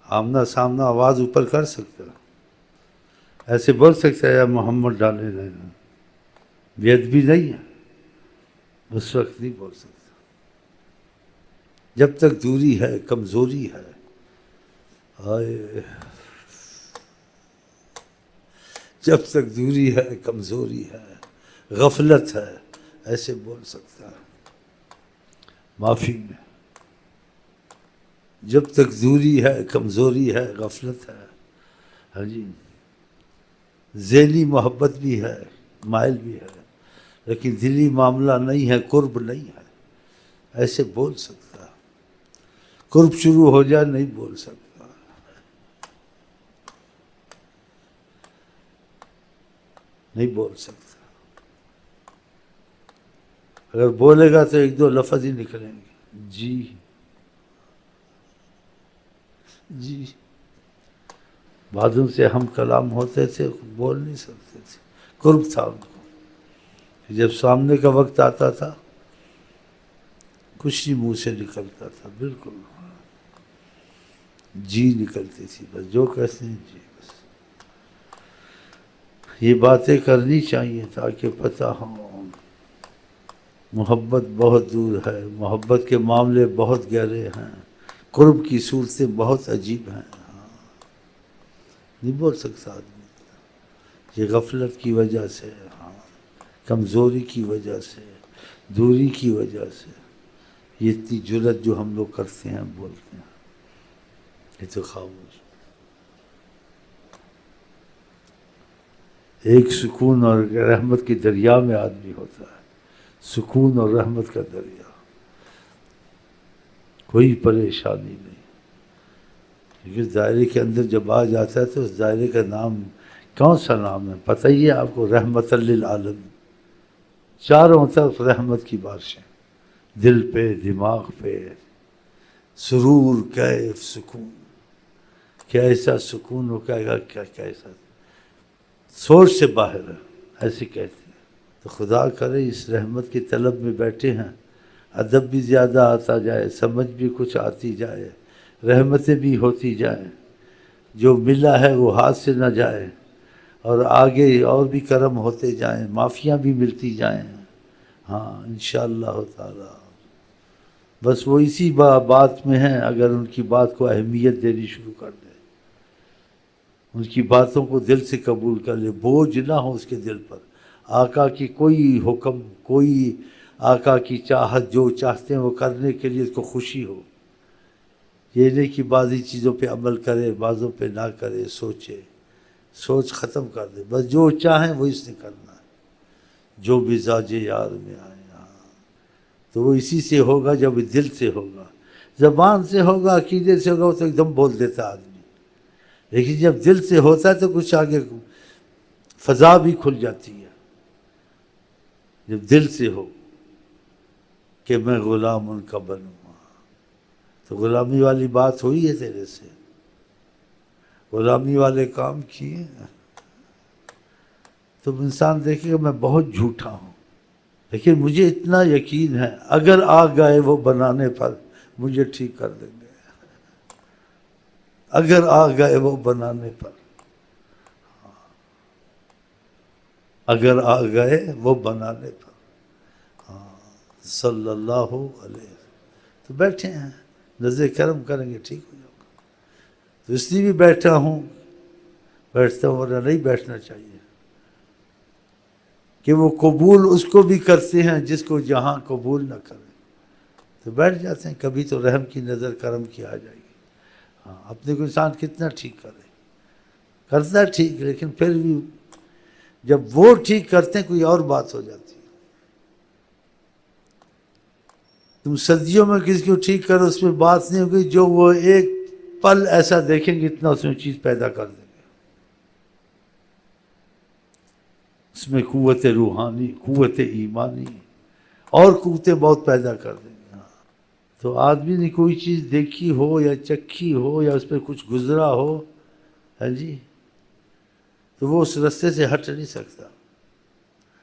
آمنا سامنا آواز اوپر کر سکتا، ایسے بول سکتا ہے یا محمد ڈالے لینا، بے ادبی نہیں ہے، اس وقت نہیں بول سکتا۔ جب تک دوری ہے کمزوری ہے، آئے جب تک دوری ہے کمزوری ہے غفلت ہے، ایسے بول سکتا ہے معافی میں۔ جب تک دوری ہے کمزوری ہے غفلت ہے، ہاں جی، ذہنی محبت بھی ہے مائل بھی ہے، لیکن دلی معاملہ نہیں ہے، قرب نہیں ہے، ایسے بول سکتا ہے۔ قرب شروع ہو جائے نہیں بول سکتا، نہیں بول سکتا۔ اگر بولے گا تو ایک دو لفظ ہی نکلیں گے، جی جی۔ بعضوں سے ہم کلام ہوتے تھے، بول نہیں سکتے تھے، قرب تھا ان کو، جب سامنے کا وقت آتا تھا کچھ نہیں منہ سے نکلتا تھا، بالکل جی نکلتی تھی، بس جو کہتے ہیں جی بس۔ یہ باتیں کرنی چاہیے تاکہ پتہ ہو محبت بہت دور ہے، محبت کے معاملے بہت گہرے ہیں، قرب کی صورتیں بہت عجیب ہیں۔ نہیں بول سکتا آدمی، یہ غفلت کی وجہ سے، کمزوری کی وجہ سے، دوری کی وجہ سے، یہ اتنی جرت جو ہم لوگ کرتے ہیں بولتے ہیں، یہ تو خاموش۔ ایک سکون اور رحمت کے دریا میں آدمی ہوتا ہے، سکون اور رحمت کا دریا، کوئی پریشانی نہیں، کیونکہ دائرے کے اندر جب آ جاتا ہے تو اس دائرے کا نام کون سا نام ہے پتہ ہی ہے آپ کو؟ رحمت للعالمین، چاروں طرف رحمت کی بارشیں، دل پہ، دماغ پہ، سرور، کیف، سکون، کیسا سکون ہو، کیسا سوچ سے باہر ہے، ایسے کہتے ہیں۔ تو خدا کرے اس رحمت کی طلب میں بیٹھے ہیں، ادب بھی زیادہ آتا جائے، سمجھ بھی کچھ آتی جائے، رحمتیں بھی ہوتی جائیں، جو ملا ہے وہ ہاتھ سے نہ جائے، اور آگے اور بھی کرم ہوتے جائیں، معافیاں بھی ملتی جائیں، ہاں انشاءاللہ تعالی۔ بس وہ اسی بات میں ہیں، اگر ان کی بات کو اہمیت دینی شروع کر دیں، ان کی باتوں کو دل سے قبول کر لے، بوجھ نہ ہو اس کے دل پر، آقا کی کوئی حکم، کوئی آقا کی چاہت، جو چاہتے ہیں وہ کرنے کے لیے اس کو خوشی ہو، یہ نہیں کہ بعضی چیزوں پہ عمل کرے بعضوں پہ نہ کرے، سوچے، سوچ ختم کر دے، بس جو چاہیں وہ اس نے کرنا ہے، جو مزاج یار میں آئے، تو وہ اسی سے ہوگا جب دل سے ہوگا، زبان سے ہوگا، عقیدے سے ہوگا، وہ تو ایک دم بول دیتا آدمی، لیکن جب دل سے ہوتا ہے تو کچھ آگے فضا بھی کھل جاتی ہے، جب دل سے ہو کہ میں غلام ان کا بنوں، تو غلامی والی بات ہوئی ہے تیرے سے، غلامی والے کام کیے، تو انسان دیکھے گا میں بہت جھوٹا ہوں، لیکن مجھے اتنا یقین ہے اگر آ گئے وہ بنانے پر مجھے ٹھیک کر دیں گے، اگر آ گئے وہ بنانے پر، اگر آ گئے وہ بنانے پر، صلی اللہ علیہ وسلم۔ تو بیٹھے ہیں، نظر کرم کریں گے ٹھیک ہو جاؤ گا، تو اس لیے بھی بیٹھا ہوں، بیٹھتا ہوں، ورنہ نہیں بیٹھنا چاہیے، کہ وہ قبول اس کو بھی کرتے ہیں جس کو جہاں قبول نہ کرے، تو بیٹھ جاتے ہیں، کبھی تو رحم کی نظر کرم کی آ جائے گی، ہاں اپنے کو انسان کتنا ٹھیک کرے، کرتا ہے ٹھیک، لیکن پھر بھی جب وہ ٹھیک کرتے ہیں کوئی اور بات ہو جاتی ہے۔ تم صدیوں میں کسی کو ٹھیک کرو اس میں بات نہیں ہوگی، جو وہ ایک پل ایسا دیکھیں گے اتنا اس میں چیز پیدا کر دیں گے، اس میں قوت روحانی، قوت ایمانی اور قوتیں بہت پیدا کر دیں گے۔ تو آدمی نے کوئی چیز دیکھی ہو یا چکھی ہو یا اس پہ کچھ گزرا ہو، ہے جی، تو وہ اس رستے سے ہٹ نہیں سکتا۔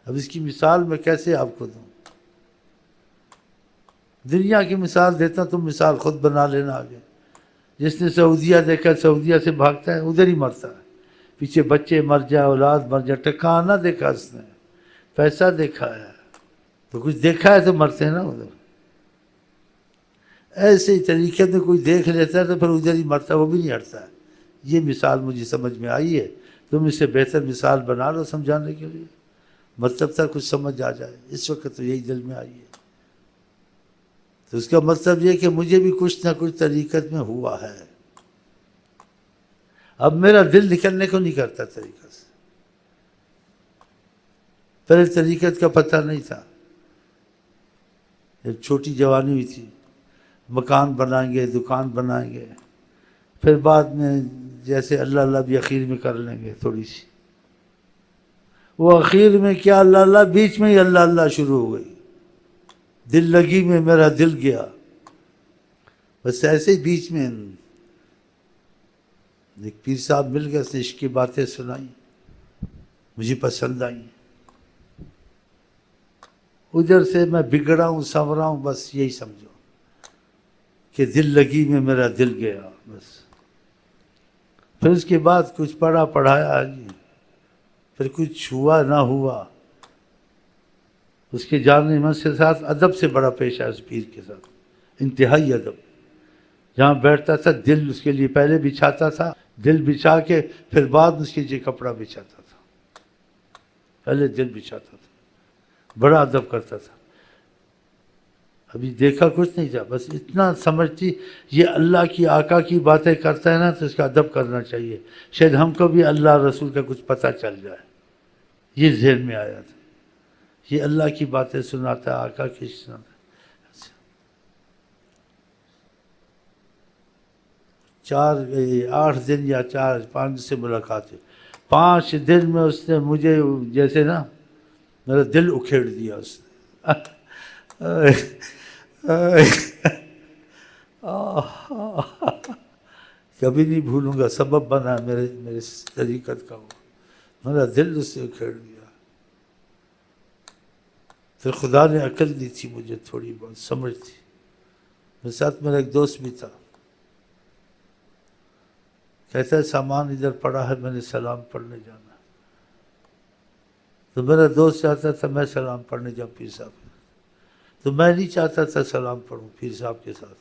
اب اس کی مثال میں کیسے آپ کو دوں؟ دنیا کی مثال دیتا، تم مثال خود بنا لینا آگے، جس نے سعودیہ دیکھا سعودیہ سے بھاگتا ہے ادھر ہی مرتا ہے، پیچھے بچے مر جائے، اولاد مر جائے، ٹکانا دیکھا اس نے، پیسہ دیکھا ہے، تو کچھ دیکھا ہے تو مرتے ہیں نا ادھر۔ ایسے ہی طریقے میں کوئی دیکھ لیتا ہے تو پھر ادھر ہی مرتا ہے، وہ بھی نہیں ہٹتا ہے۔ یہ مثال مجھے سمجھ میں آئی ہے، تم اس سے بہتر مثال بنا لو سمجھانے کے لیے، مطلب تھا کچھ سمجھ آ جائے، اس وقت تو یہی دل میں آئی ہے۔ تو اس کا مطلب یہ کہ مجھے بھی کچھ نہ کچھ طریقت میں ہوا ہے، اب میرا دل نکلنے کو نہیں کرتا طریقت سے۔ پہلے طریقت کا پتہ نہیں تھا، ایک چھوٹی جوانی ہوئی تھی، مکان بنائیں گے، دکان بنائیں گے، پھر بعد میں جیسے اللہ اللہ بھی اخیر میں کر لیں گے تھوڑی سی، وہ اخیر میں کیا اللہ اللہ، بیچ میں ہی اللہ اللہ شروع ہو گئی، دل لگی میں میرا دل گیا، بس ایسے ہی بیچ میں ایک پیر صاحب مل گئے، اس نے عشق کی باتیں سنائیں، مجھے پسند آئیں، ادھر سے میں بگڑا ہوں سنورا ہوں، بس یہی سمجھو کہ دل لگی میں میرا دل گیا بس۔ پھر اس کے بعد کچھ پڑھا پڑھایا جی، پھر کچھ ہوا نہ ہوا، اس کے جاننے من کے ساتھ ادب سے بڑا پیش ہے، اس پیر کے ساتھ انتہائی ادب، جہاں بیٹھتا تھا دل اس کے لیے پہلے بچھاتا تھا، دل بچھا کے پھر بعد اس کے لیے کپڑا بچھاتا تھا، پہلے دل بچھاتا تھا، بڑا ادب کرتا تھا۔ ابھی دیکھا کچھ نہیں تھا، بس اتنا سمجھتی یہ اللہ کی آقا کی باتیں کرتا ہے نا تو اس کا ادب کرنا چاہیے، شاید ہم کو بھی اللہ رسول کا کچھ پتہ چل جائے، یہ ذہن میں آیا تھا، یہ اللہ کی باتیں سناتا ہے، آقا کی سناتا ہے۔ 8 دن یا 5 سے ملاقات ہوئی، 5 دن میں اس نے مجھے جیسے نا میرا دل اکھیڑ دیا اس نے، کبھی نہیں بھولوں گا، سبب بنا میرے طریقت کا، وہ میرا دل اس سے اکھیڑ دیا۔ پھر خدا نے عقل دی تھی مجھے، تھوڑی بہت سمجھ تھی، میرے ساتھ میرا ایک دوست بھی تھا، کہتا ہے سامان ادھر پڑا ہے، میں نے سلام پڑھنے جانا، تو میرا دوست چاہتا تھا میں سلام پڑھنے جاؤں پیر صاحب، تو میں نہیں چاہتا تھا سلام پڑھوں پیر صاحب کے ساتھ،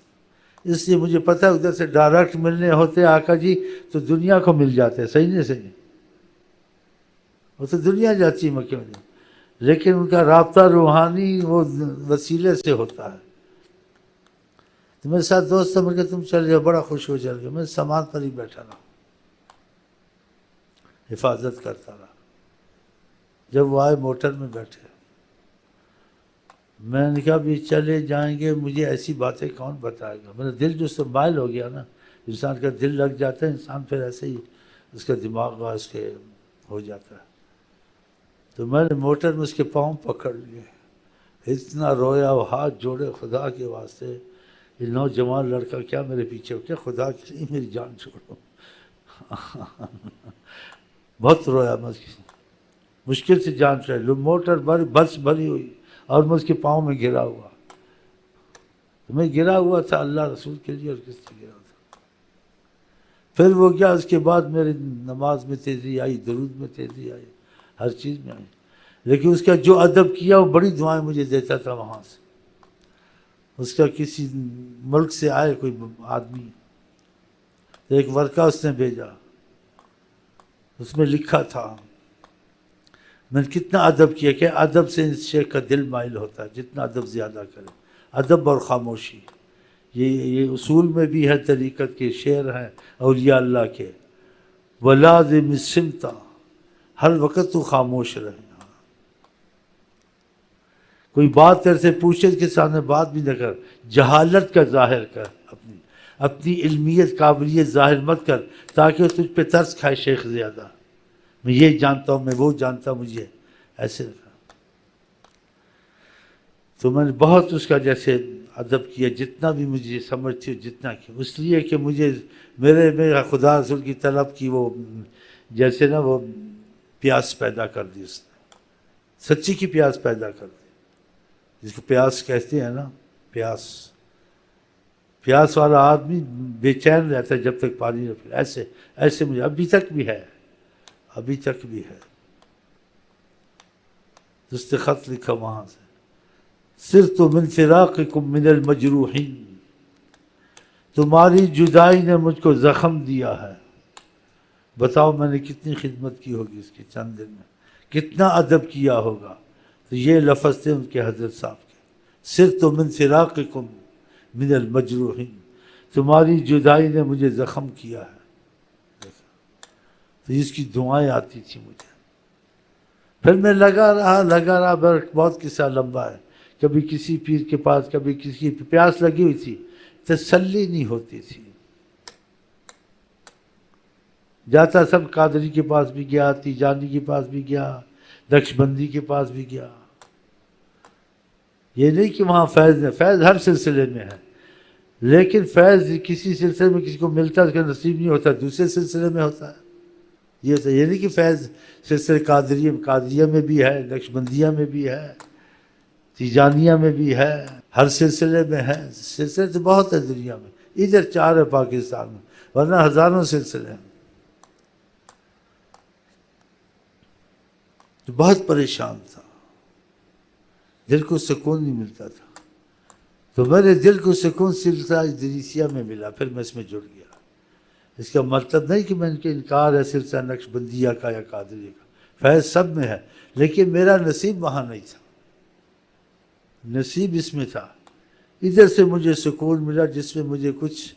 اس لیے مجھے پتہ ہے ادھر سے ڈائریکٹ ملنے ہوتے آقا جی تو دنیا کو مل جاتے، صحیح نہیں صحیح، وہ تو دنیا جاتی ہے مکہ میں، لیکن ان کا رابطہ روحانی وہ وسیلے سے ہوتا ہے۔ تو میرے ساتھ دوست سمجھ کے تم چل جاؤ، بڑا خوش ہو چل گیا، میں سامان پر ہی بیٹھا رہا، حفاظت کرتا رہا۔ جب وہ آئے موٹر میں بیٹھے، میں نے کہا بھی چلے جائیں گے، مجھے ایسی باتیں کون بتائے گا، میرا دل جو سے مائل ہو گیا نا، انسان کا دل لگ جاتا ہے، انسان پھر ایسے ہی اس کا دماغ اس کے ہو جاتا ہے۔ تو میں نے موٹر میں اس کے پاؤں پکڑ لیے، اتنا رویا، وہ ہاتھ جوڑے، خدا کے واسطے یہ نوجوان لڑکا کیا میرے پیچھے ہو، کیا خدا کے لیے میری جان چھوڑو، بہت رویا میں، مشکل سے جان چھوڑی، موٹر بس بھری ہوئی اور میں اس کے پاؤں میں گرا ہوا، تو میں گرا ہوا تھا اللہ رسول کے لیے، اور کس سے گرا تھا۔ پھر وہ کیا، اس کے بعد میری نماز میں تیزی آئی، درود میں تیزی آئی، ہر چیز میں آئی، لیکن اس کا جو ادب کیا وہ بڑی دعائیں مجھے دیتا تھا وہاں سے۔ اس کا کسی ملک سے آئے کوئی آدمی، تو ایک ورقہ اس نے بھیجا، اس میں لکھا تھا، میں نے کتنا ادب کیا کہ ادب سے اس شیخ کا دل مائل ہوتا ہے، جتنا ادب زیادہ کرے، ادب اور خاموشی، یہ اصول میں بھی ہے، طریقت کے شعر ہیں اولیاء اللہ کے، وَلَازِمِ الصِّمْتَ، ہر وقت تو خاموش رہے، کوئی بات تیرے سے پوچھے کے سامنے بات بھی نہ کر، جہالت کا ظاہر کر، اپنی علمیت قابلیت ظاہر مت کر، تاکہ وہ تجھ پہ ترس کھائے شیخ زیادہ، میں یہ جانتا ہوں، میں وہ جانتا ہوں، مجھے ایسے رکھا۔ تو میں نے بہت اس کا جیسے ادب کیا، جتنا بھی مجھے سمجھ تھی جتنا کیا، اس لیے کہ مجھے میرا خدا رسول کی طلب کی وہ جیسے نا وہ پیاس پیدا کر دی، اس نے سچی کی پیاس پیدا کر دی، جس کو پیاس کہتے ہیں نا، پیاس پیاس والا آدمی بے چین رہتا ہے جب تک پانی نہ پی، ایسے مجھے ابھی تک بھی ہے، ابھی تک بھی ہے۔ دست خط لکھا وہاں سے، صرت من فراقکم من المجروحین، تمہاری جدائی نے مجھ کو زخم دیا ہے۔ بتاؤ میں نے کتنی خدمت کی ہوگی اس کے چند دن میں، کتنا ادب کیا ہوگا۔ تو یہ لفظ تھے ان کے حضرت صاحب کے، صرت من فراقکم من المجروحین، تمہاری جدائی نے مجھے زخم کیا ہے۔ تو اس کی دعائیں آتی تھی مجھے، پھر میں لگا رہا، بہت قصہ لمبا ہے، کبھی کسی پیر کے پاس، کبھی کسی کی پیاس لگی ہوئی تھی، تسلی نہیں ہوتی تھی، جاتا سب قادری کے پاس بھی گیا، تیجانی کے پاس بھی گیا، نقشبندی کے پاس بھی گیا۔ یہ نہیں کہ وہاں فیض ہے، فیض ہر سلسلے میں ہے، لیکن فیض کسی سلسلے میں کسی کو ملتا ہے، اس کا نصیب نہیں ہوتا، دوسرے سلسلے میں ہوتا ہے۔ یہ نہیں کہ فیض سلسلے قادریہ میں بھی ہے، نقشبندیہ میں بھی ہے، تیجانیہ میں بھی ہے، ہر سلسلے میں ہے۔ سلسلے تو بہت ہے دنیا میں، ادھر 4 ہے پاکستان میں، ورنہ ہزاروں سلسلے ہیں۔ تو بہت پریشان تھا، دل کو سکون نہیں ملتا تھا، تو میرے دل کو سکون سلسلہ ادریسیہ میں ملا، پھر میں اس میں جڑ گیا۔ اس کا مطلب نہیں کہ میں ان کے انکار ہے سلسلہ نقشبندیہ کا یا قادریہ کا، فیض سب میں ہے، لیکن میرا نصیب وہاں نہیں تھا، نصیب اس میں تھا۔ ادھر سے مجھے سکون ملا جس میں مجھے کچھ،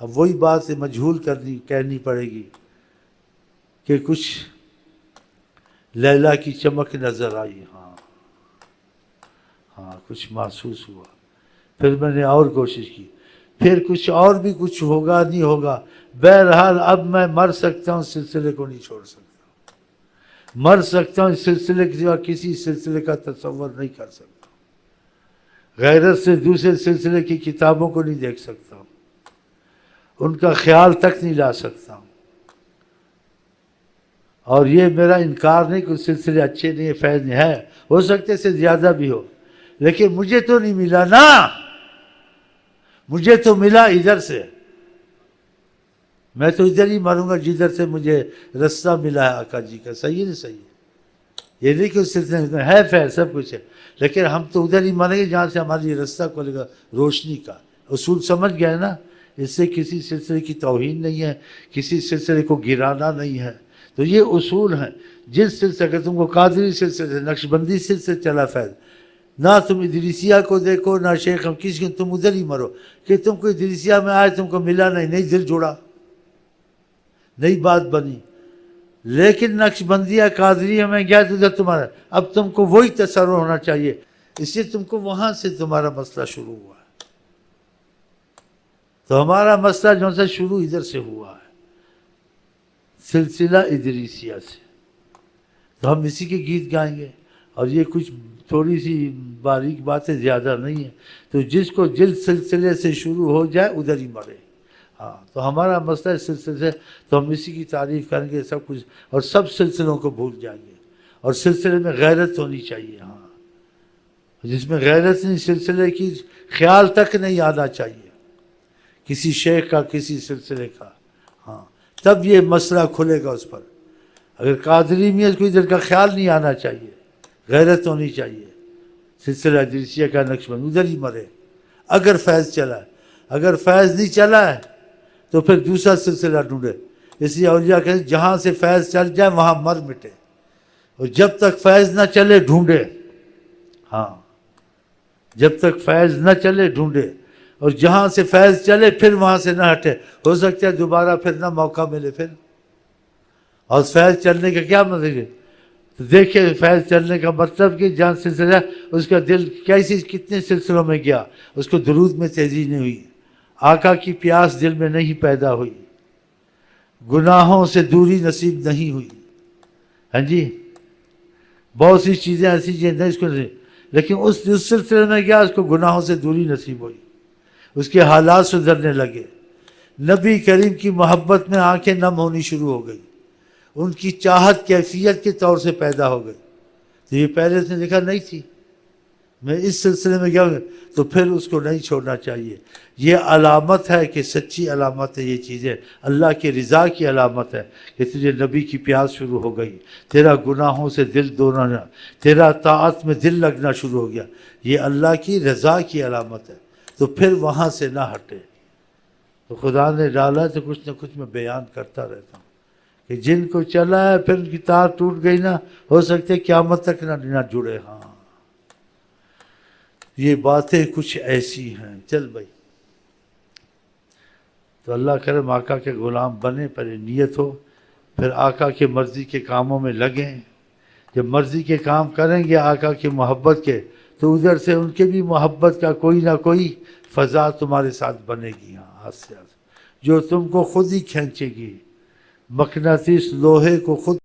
اب وہی بات مجہول کہنی پڑے گی کہ کچھ لیلا کی چمک نظر آئی، ہاں کچھ محسوس ہوا۔ پھر میں نے اور کوشش کی، پھر کچھ اور بھی کچھ ہوگا نہیں ہوگا، بہرحال اب میں مر سکتا ہوں، سلسلے کو نہیں چھوڑ سکتا، مر سکتا ہوں، اس سلسلے کے سوا کسی سلسلے کا تصور نہیں کر سکتا، غیرت سے دوسرے سلسلے کی کتابوں کو نہیں دیکھ سکتا ہوں، ان کا خیال تک نہیں لا سکتا ہوں۔ اور یہ میرا انکار نہیں کہ سلسلے اچھے نہیں، فیض نہیں ہے، ہو سکتے سے زیادہ بھی ہو، لیکن مجھے تو نہیں ملا نا، مجھے تو ملا ادھر سے، میں تو ادھر ہی مروں گا جدھر سے مجھے رستہ ملا ہے آقا جی کا۔ صحیح نہیں صحیح؟ یہ نہیں کہ اس سلسلے میں ہے فیض سب کچھ ہے، لیکن ہم تو ادھر ہی مریں گے جہاں سے ہماری رستہ کھلے گا روشنی کا۔ اصول سمجھ گئے نا؟ اس سے کسی سلسلے کی توہین نہیں ہے، کسی سلسلے کو گرانا نہیں ہے۔ تو یہ اصول ہیں، جس سلسلے اگر تم کو قادری سلسلے سے، نقشبندی سلسلے چلا فیض، نہ تم ادریسیہ کو دیکھو نہ شیخ کسی کو، تم ادھر ہی مرو کہ تم کو ادریسیہ میں آئے تم کو ملا نہیں دل جوڑا، نئی بات بنی۔ لیکن نقشبندیہ قادریہ میں گیا تو ادھر تمہارا، اب تم کو وہی تصور ہونا چاہیے، اس لیے تم کو وہاں سے تمہارا مسئلہ شروع ہوا ہے۔ تو ہمارا مسئلہ جو سے شروع ادھر سے ہوا ہے، سلسلہ ادریسیہ سے، تو ہم اسی کے گیت گائیں گے، اور یہ کچھ تھوڑی سی باریک باتیں زیادہ نہیں ہیں، تو جس کو جس سلسلے سے شروع ہو جائے ادھر ہی مرے۔ ہاں تو ہمارا مسئلہ اس سلسلے سے، تو ہم اسی کی تعریف کریں گے سب کچھ، اور سب سلسلوں کو بھول جائیں گے، اور سلسلے میں غیرت ہونی چاہیے۔ ہاں جس میں غیرت نہیں، سلسلے کی خیال تک نہیں آنا چاہیے کسی شیخ کا، کسی سلسلے کا۔ ہاں تب یہ مسئلہ کھلے گا اس پر۔ اگر قادری میں اس کو ادھر کا خیال نہیں آنا چاہیے، غیرت ہونی چاہیے، سلسلہ ادریسیہ کا نقشبند ادھر ہی مرے اگر فیض چلا ہے۔ اگر فیض نہیں چلا ہے تو پھر دوسرا سلسلہ ڈھونڈے۔ اس لیے اولیاء کہتے ہیں جہاں سے فیض چل جائے وہاں مر مٹے، اور جب تک فیض نہ چلے ڈھونڈے۔ ہاں جب تک فیض نہ چلے ڈھونڈے، اور جہاں سے فیض چلے پھر وہاں سے نہ ہٹے، ہو سکتا ہے دوبارہ پھر نہ موقع ملے پھر۔ اور فیض چلنے کا کیا مطلب ہے؟ تو دیکھیں فیض چلنے کا مطلب کہ جہاں سلسلہ، اس کا دل کتنے سلسلوں میں گیا، اس کو درود میں تیزی نہیں ہوئی، آقا کی پیاس دل میں نہیں پیدا ہوئی، گناہوں سے دوری نصیب نہیں ہوئی۔ ہاں جی بہت سی چیزیں ایسی چیزیں نہیں اس کو نہیں، لیکن اس سلسلے میں گیا، اس کو گناہوں سے دوری نصیب ہوئی، اس کے حالات سدھرنے لگے، نبی کریم کی محبت میں آنکھیں نم ہونی شروع ہو گئی، ان کی چاہت کیفیت کے طور سے پیدا ہو گئی۔ تو یہ پہلے سے دیکھا نہیں تھی، میں اس سلسلے میں گیا تو پھر اس کو نہیں چھوڑنا چاہیے. یہ علامت ہے کہ سچی علامت ہے یہ چیزیں, اللہ کی رضا کی علامت ہے کہ تجھے نبی کی پیاس شروع ہو گئی, تیرا گناہوں سے دل دوڑنا, تیرا طاعت میں دل لگنا شروع ہو گیا. یہ اللہ کی رضا کی علامت ہے. تو پھر وہاں سے نہ ہٹے. تو خدا نے ڈالا تو کچھ نہ کچھ میں بیان کرتا رہتا ہوں کہ جن کو چلا ہے پھر ان کی تار ٹوٹ گئی نا, ہو سکتے قیامت تک نہ جڑے. ہاں یہ باتیں کچھ ایسی ہیں. چل بھائی, تو اللہ کرم آقا کے غلام بنے, پر نیت ہو, پھر آقا کے مرضی کے کاموں میں لگیں. جب مرضی کے کام کریں گے آقا کی محبت کے, تو ادھر سے ان کے بھی محبت کا کوئی نہ کوئی فضا تمہارے ساتھ بنے گی. ہاں ہاتھ سے جو تم کو خود ہی کھینچے گی. مقناطیس لوہے کو خود